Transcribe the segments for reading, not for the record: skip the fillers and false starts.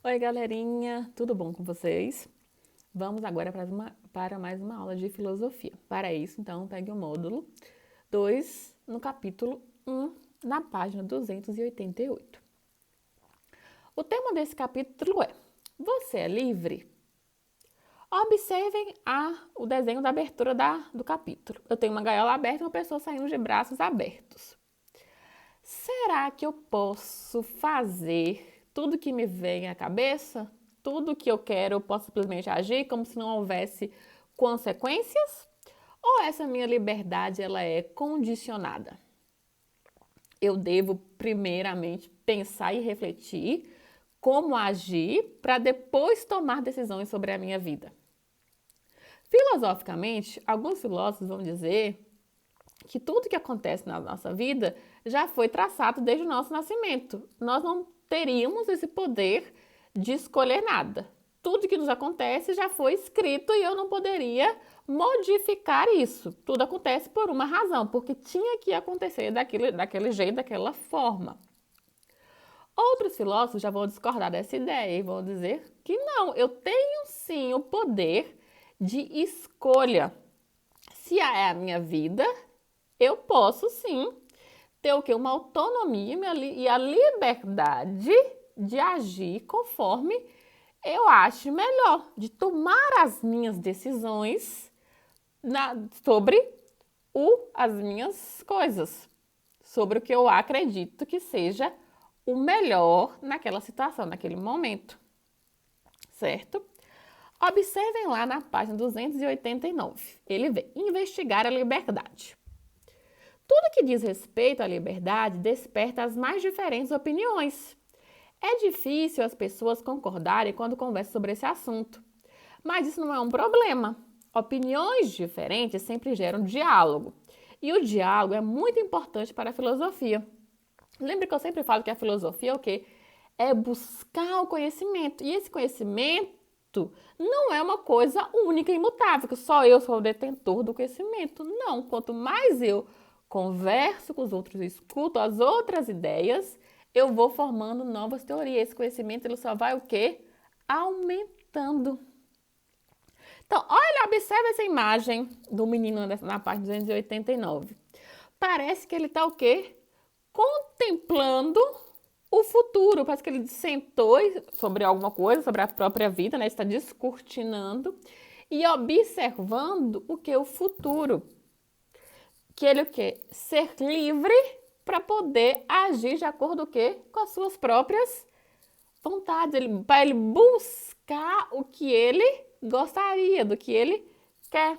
Oi, galerinha, tudo bom com vocês? Vamos agora para mais uma aula de filosofia. Para isso, então, pegue o módulo 2 no capítulo 1, na página 288. O tema desse capítulo é: Você é livre? Observem o desenho da abertura do capítulo. Eu tenho uma gaiola aberta e uma pessoa saindo de braços abertos. Será que eu posso fazer tudo que me vem à cabeça? Tudo que eu quero, eu posso simplesmente agir como se não houvesse consequências? Ou essa minha liberdade ela é condicionada? Eu devo primeiramente pensar e refletir como agir para depois tomar decisões sobre a minha vida. Filosoficamente, alguns filósofos vão dizer que tudo que acontece na nossa vida já foi traçado desde o nosso nascimento. Nós não teríamos esse poder de escolher nada. Tudo que nos acontece já foi escrito e eu não poderia modificar isso. Tudo acontece por uma razão, porque tinha que acontecer daquele jeito, daquela forma. Outros filósofos já vão discordar dessa ideia e vão dizer que não, eu tenho sim o poder de escolha. Se é a minha vida, eu posso sim ter o quê? Uma autonomia e a liberdade de agir conforme eu acho melhor, de tomar as minhas decisões sobre as minhas coisas, sobre o que eu acredito que seja o melhor naquela situação, naquele momento, certo? Observem lá na página 289. Ele vem investigar a liberdade. Tudo que diz respeito à liberdade desperta as mais diferentes opiniões. É difícil as pessoas concordarem quando conversam sobre esse assunto, mas isso não é um problema. Opiniões diferentes sempre geram diálogo, e o diálogo é muito importante para a filosofia. Lembre que eu sempre falo que a filosofia é o quê? É buscar o conhecimento, e esse conhecimento não é uma coisa única e imutável, que só eu sou o detentor do conhecimento. Não, quanto mais eu converso com os outros, escuto as outras ideias, eu vou formando novas teorias. Esse conhecimento ele só vai o quê? Aumentando. Então, olha, observa essa imagem do menino na página 289. Parece que ele está o quê? Contemplando o futuro. Parece que ele sentou sobre alguma coisa, sobre a própria vida, né? Está descortinando e observando o que? O futuro. Que ele o quê? Ser livre para poder agir de acordo o quê? Com as suas próprias vontades. Para ele buscar o que ele gostaria, do que ele quer.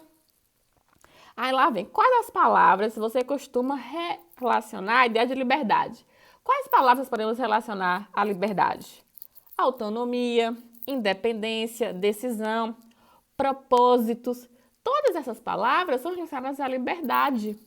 Aí lá vem, quais as palavras você costuma relacionar a ideia de liberdade? Quais palavras podemos relacionar à liberdade? Autonomia, independência, decisão, propósitos. Todas essas palavras são relacionadas à liberdade.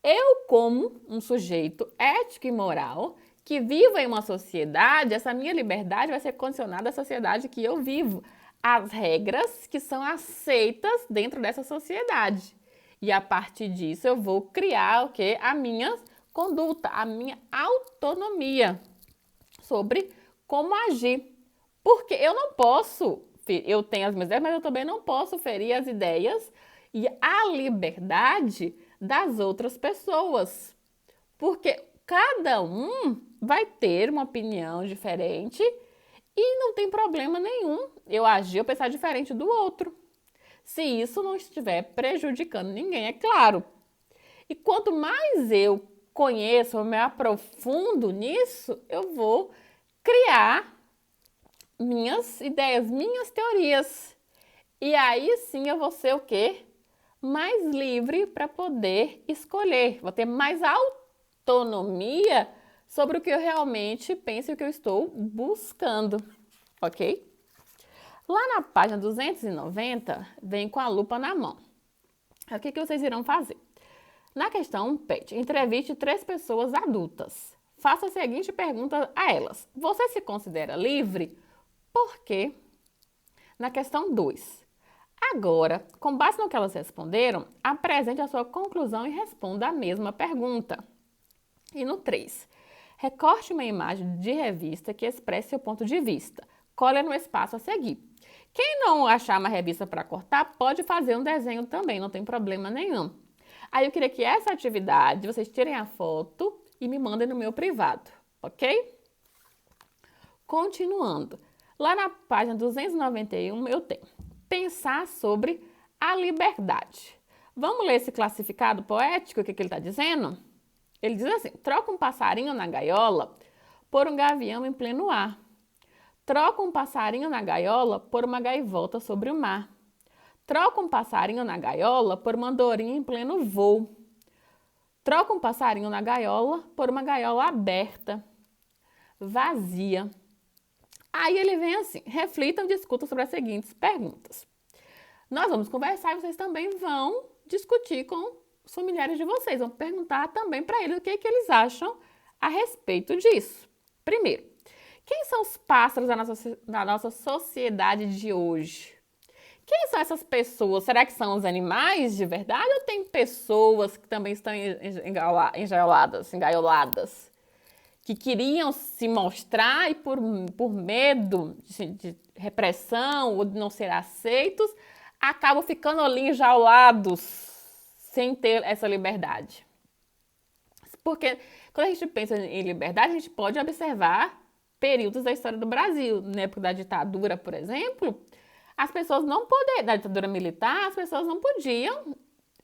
Eu, como um sujeito ético e moral, que vivo em uma sociedade, essa minha liberdade vai ser condicionada à sociedade que eu vivo, às regras que são aceitas dentro dessa sociedade. E a partir disso eu vou criar o quê? A minha conduta, a minha autonomia sobre como agir. Porque eu não posso, eu tenho as minhas ideias, mas eu também não posso ferir as ideias e a liberdade das outras pessoas. Porque cada um vai ter uma opinião diferente e não tem problema nenhum eu agir ou pensar diferente do outro. Se isso não estiver prejudicando ninguém, é claro. E quanto mais eu conheço, eu me aprofundo nisso, eu vou criar minhas ideias, minhas teorias. E aí sim eu vou ser o quê? Mais livre para poder escolher. Vou ter mais autonomia sobre o que eu realmente penso e o que eu estou buscando, ok? Lá na página 290, vem com a lupa na mão. O que vocês irão fazer? Na questão PET, entreviste 3 pessoas adultas. Faça a seguinte pergunta a elas. Você se considera livre? Por quê? Na questão 2. Agora, com base no que elas responderam, apresente a sua conclusão e responda a mesma pergunta. E no 3. Recorte uma imagem de revista que expresse seu ponto de vista. Colhe no espaço a seguir. Quem não achar uma revista para cortar, pode fazer um desenho também, não tem problema nenhum. Aí eu queria que essa atividade, vocês tirem a foto e me mandem no meu privado, ok? Continuando. Lá na página 291 eu tenho pensar sobre a liberdade. Vamos ler esse classificado poético, o que ele está dizendo? Ele diz assim: troca um passarinho na gaiola por um gavião em pleno ar. Troca um passarinho na gaiola por uma gaivota sobre o mar. Troca um passarinho na gaiola por uma andorinha em pleno voo. Troca um passarinho na gaiola por uma gaiola aberta, vazia. Aí ele vem assim: reflitam e discutam sobre as seguintes perguntas. Nós vamos conversar e vocês também vão discutir com os familiares de vocês. Vão perguntar também para eles o que eles acham a respeito disso. Primeiro, quem são os pássaros da nossa sociedade de hoje? Quem são essas pessoas? Será que são os animais de verdade ou tem pessoas que também estão engaioladas? Que queriam se mostrar e por medo de repressão ou de não ser aceitos, acabam ficando ali enjaulados sem ter essa liberdade. Porque quando a gente pensa em liberdade, a gente pode observar períodos da história do Brasil. Na época da ditadura, por exemplo, as pessoas não podiam, da ditadura militar, as pessoas não podiam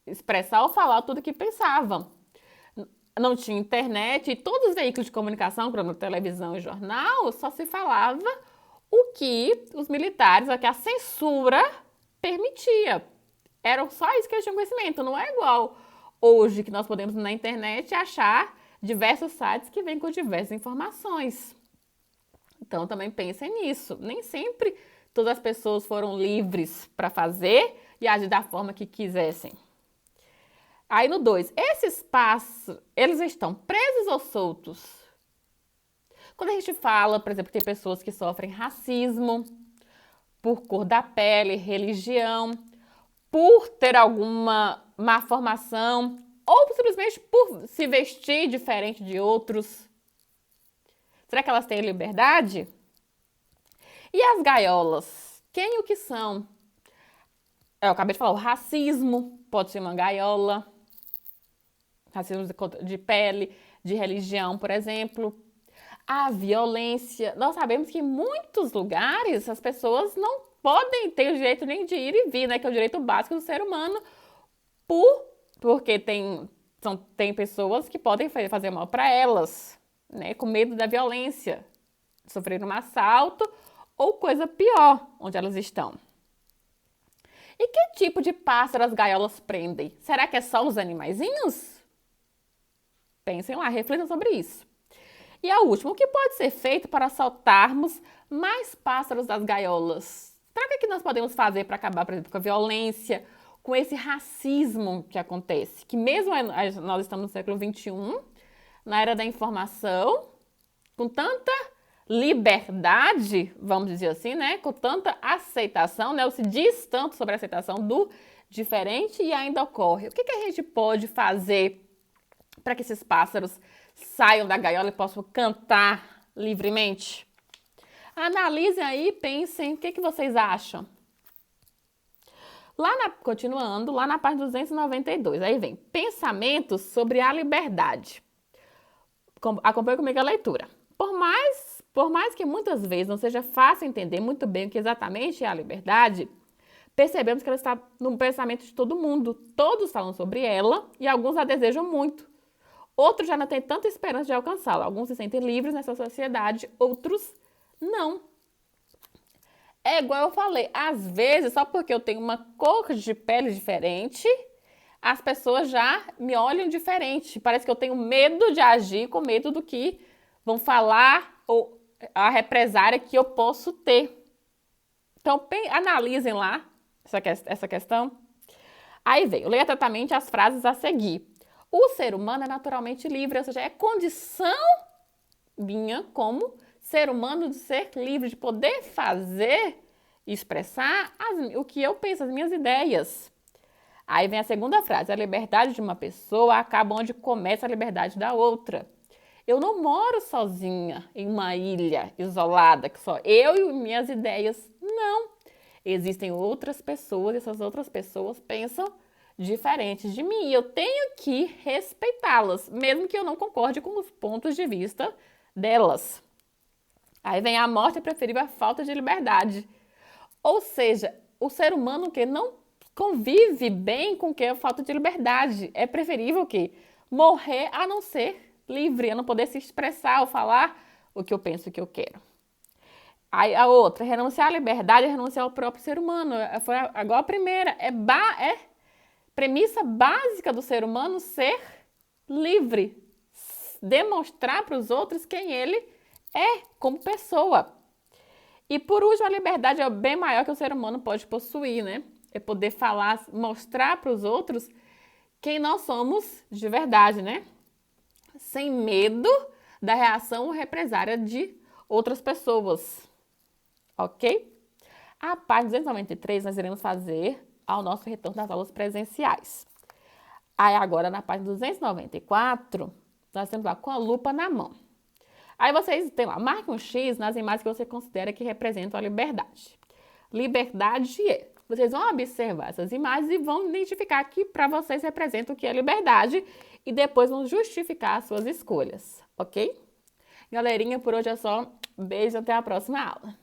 expressar ou falar tudo o que pensavam. Não tinha internet e todos os veículos de comunicação, por exemplo, televisão e jornal, só se falava o que os militares, o que a censura permitia. Era só isso que eles tinham conhecimento, não é igual hoje que nós podemos na internet achar diversos sites que vêm com diversas informações. Então também pensem nisso. Nem sempre todas as pessoas foram livres para fazer e agir da forma que quisessem. Aí no 2, esses pássaros, eles estão presos ou soltos? Quando a gente fala, por exemplo, que tem pessoas que sofrem racismo por cor da pele, religião, por ter alguma má formação ou simplesmente por se vestir diferente de outros. Será que elas têm liberdade? E as gaiolas? Quem e o que são? Eu acabei de falar, o racismo pode ser uma gaiola. Racismo de pele, de religião, por exemplo. A violência. Nós sabemos que em muitos lugares as pessoas não podem ter o direito nem de ir e vir, né? Que é o direito básico do ser humano, porque tem pessoas que podem fazer mal para elas, né? Com medo da violência, sofrer um assalto ou coisa pior onde elas estão. E que tipo de pássaro as gaiolas prendem? Será que é só os animaizinhos? Pensem lá, reflitam sobre isso. E a última, o que pode ser feito para soltarmos mais pássaros das gaiolas? Será que nós podemos fazer para acabar, por exemplo, com a violência, com esse racismo que acontece? Que mesmo nós estamos no século XXI, na era da informação, com tanta liberdade, vamos dizer assim, né? Com tanta aceitação, né? Ou se diz tanto sobre a aceitação do diferente e ainda ocorre. O que a gente pode fazer para que esses pássaros saiam da gaiola e possam cantar livremente? Analisem aí, pensem, o que vocês acham? Continuando, lá na página 292, aí vem pensamentos sobre a liberdade. Acompanhe comigo a leitura. Por mais que muitas vezes não seja fácil entender muito bem o que exatamente é a liberdade, percebemos que ela está no pensamento de todo mundo. Todos falam sobre ela e alguns a desejam muito. Outros já não têm tanta esperança de alcançá-la. Alguns se sentem livres nessa sociedade, outros não. É igual eu falei, às vezes, só porque eu tenho uma cor de pele diferente, as pessoas já me olham diferente. Parece que eu tenho medo de agir com medo do que vão falar ou a represária que eu posso ter. Então, analisem lá essa questão. Aí vem, leia atentamente as frases a seguir. O ser humano é naturalmente livre, ou seja, é condição minha como ser humano de ser livre, de poder fazer e expressar o que eu penso, as minhas ideias. Aí vem a segunda frase, a liberdade de uma pessoa acaba onde começa a liberdade da outra. Eu não moro sozinha em uma ilha isolada, que só eu e minhas ideias. Não. Existem outras pessoas, e essas outras pessoas pensam diferentes de mim. E eu tenho que respeitá-las, mesmo que eu não concorde com os pontos de vista delas. Aí vem a morte é preferível à falta de liberdade. Ou seja, o ser humano que não convive bem com que a falta de liberdade. É preferível que morrer a não ser livre, a não poder se expressar ou falar o que eu penso, o que eu quero. Aí a outra, renunciar à liberdade é renunciar ao próprio ser humano. Foi agora a primeira, é premissa básica do ser humano ser livre, demonstrar para os outros quem ele é como pessoa. E por último, a liberdade é o bem maior que o ser humano pode possuir, né? É poder falar, mostrar para os outros quem nós somos de verdade, né? Sem medo da reação ou represária de outras pessoas. Ok? A página 293 nós iremos fazer ao nosso retorno das aulas presenciais. Aí agora na página 294, nós temos lá com a lupa na mão. Aí vocês têm lá, marque um X nas imagens que você considera que representam a liberdade. Liberdade é. Vocês vão observar essas imagens e vão identificar que para vocês representa o que é liberdade e depois vão justificar as suas escolhas, ok? Galerinha, por hoje é só. Beijo, até a próxima aula.